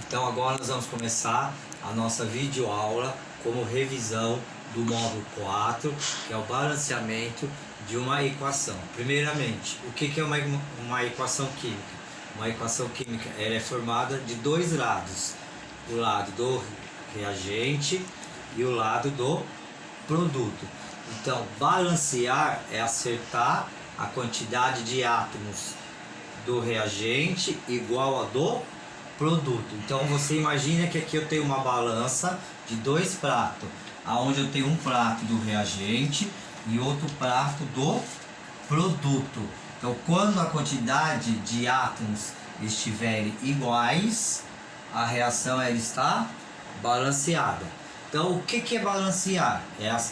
Então agora nós vamos começar a nossa videoaula como revisão do módulo 4, que é o balanceamento de uma equação. Primeiramente, o que é uma equação química? Uma equação química ela é formada de dois lados, o lado do reagente e o lado do produto. Então, balancear é acertar a quantidade de átomos do reagente igual a do produto. Então, você imagina que aqui eu tenho uma balança de dois pratos, aonde eu tenho um prato do reagente e outro prato do produto. Então, quando a quantidade de átomos estiverem iguais, a reação ela está balanceada. Então, o que é balancear?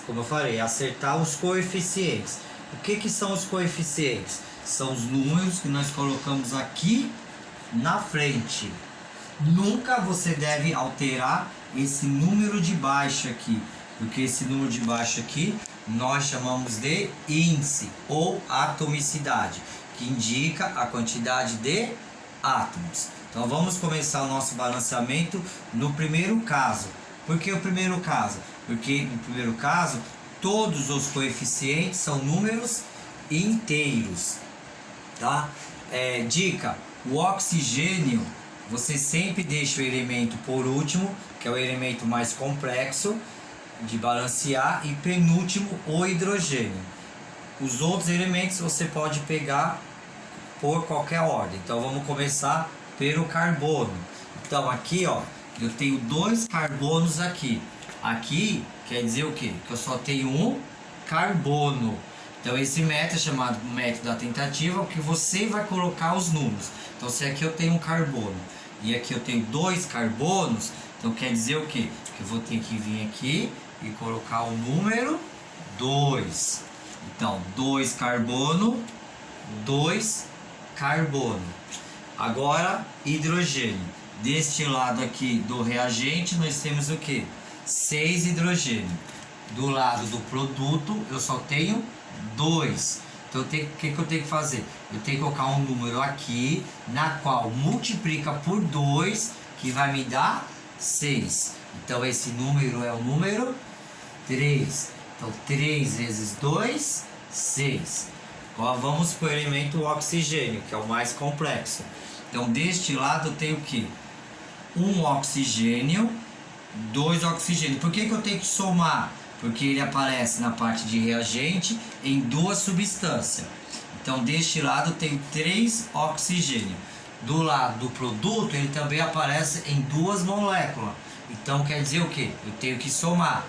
Como eu falei, acertar os coeficientes. O que são os coeficientes? São os números que nós colocamos aqui na frente. Nunca você deve alterar esse número de baixo aqui, porque esse número de baixo aqui nós chamamos de índice ou atomicidade, que indica a quantidade de átomos. Então vamos começar o nosso balanceamento no primeiro caso. Por que o primeiro caso? Porque no primeiro caso todos os coeficientes são números inteiros, tá? Dica: o oxigênio você sempre deixa o elemento por último, que é o elemento mais complexo de balancear, e penúltimo o hidrogênio. Os outros elementos você pode pegar por qualquer ordem. Então vamos começar pelo carbono. Então aqui ó, eu tenho dois carbonos aqui. Aqui quer dizer o que? Que eu só tenho um carbono. Então esse método é chamado método da tentativa, que você vai colocar os números. Então se aqui eu tenho um carbono e aqui eu tenho dois carbonos, então quer dizer o que? Que eu vou ter que vir aqui e colocar o número 2. Então 2 carbono, 2 carbono. Agora hidrogênio. Deste lado aqui do reagente nós temos o que? 6 hidrogênio. Do lado do produto eu só tenho 2. Então o que eu tenho que fazer? Eu tenho que colocar um número aqui, na qual multiplica por 2, que vai me dar 6. Então esse número é o número 3. Então 3 vezes 2, 6. Agora vamos para o elemento oxigênio, que é o mais complexo. Então deste lado eu tenho o que? Um oxigênio, 2 oxigênio. Por que eu tenho que somar? Porque ele aparece na parte de reagente em duas substâncias. Então deste lado eu tenho 3 oxigênio. Do lado do produto ele também aparece em duas moléculas. Então quer dizer o que? Eu tenho que somar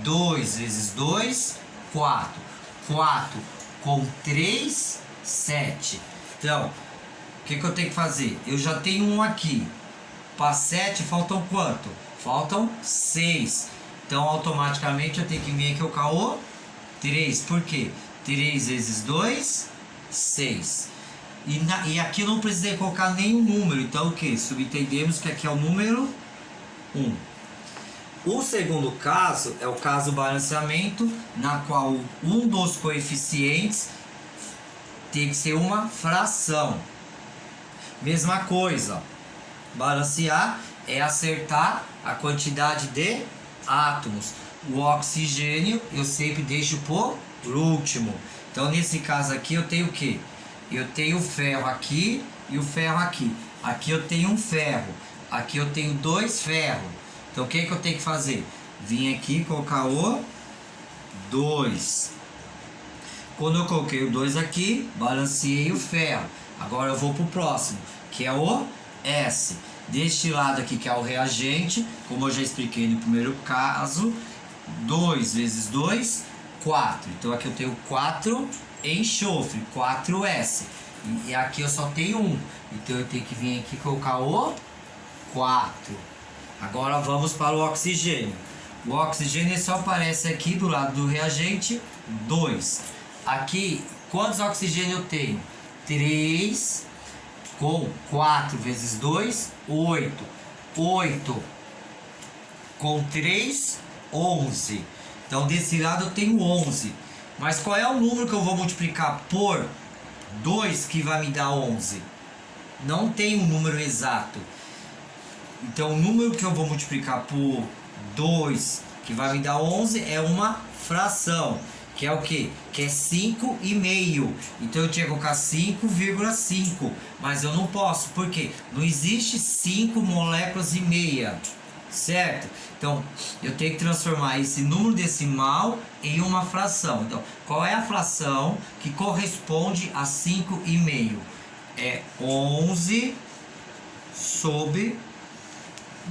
2 vezes 2, 4. 4 com 3, 7. Então o que eu tenho que fazer? Eu já tenho um aqui. Para 7 faltam quanto? Faltam 6. Então automaticamente eu tenho que vir aqui colocar o 3. Por quê? 3 vezes 2, 6. E aqui eu não precisei colocar nenhum número. Então o que? Subentendemos que aqui é o número 1. O segundo caso é o caso balanceamento, na qual um dos coeficientes tem que ser uma fração. Mesma coisa. Balancear é acertar a quantidade de átomos. O oxigênio eu sempre deixo por último. Então nesse caso aqui eu tenho o que? Eu tenho o ferro aqui e o ferro aqui. Aqui eu tenho um ferro. Aqui eu tenho 2 ferros. Então o que eu tenho que fazer? Vim aqui colocar o 2. Quando eu coloquei o 2 aqui, balanceei o ferro. Agora eu vou para o próximo, que é o S. Deste lado aqui, que é o reagente, como eu já expliquei no primeiro caso, 2 vezes 2, 4. Então aqui eu tenho 4 enxofre, 4S. E aqui eu só tenho 1. Então eu tenho que vir aqui e colocar o 4. Agora vamos para o oxigênio. O oxigênio só aparece aqui do lado do reagente, 2. Aqui, quantos oxigênio eu tenho? 3 com 4 vezes 2, 8. 8 com 3, 11. Então desse lado eu tenho 11. Mas qual é o número que eu vou multiplicar por 2 que vai me dar 11? Não tem um número exato. Então o número que eu vou multiplicar por 2, que vai me dar 11, é uma fração. Que é o quê? Que é 5,5. Então eu tinha que colocar 5,5. Mas eu não posso, por quê? Não existe 5 moléculas e meia. Certo? Então eu tenho que transformar esse número decimal em uma fração. Então, qual é a fração que corresponde a 5,5? É 11 sobre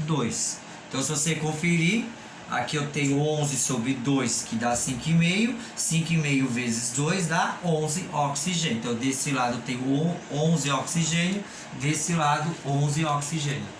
2. Então, se você conferir, aqui eu tenho 11 sobre 2, que dá 5,5. 5,5 vezes 2 dá 11 oxigênio. Então, desse lado eu tenho 11 oxigênio, desse lado 11 oxigênio.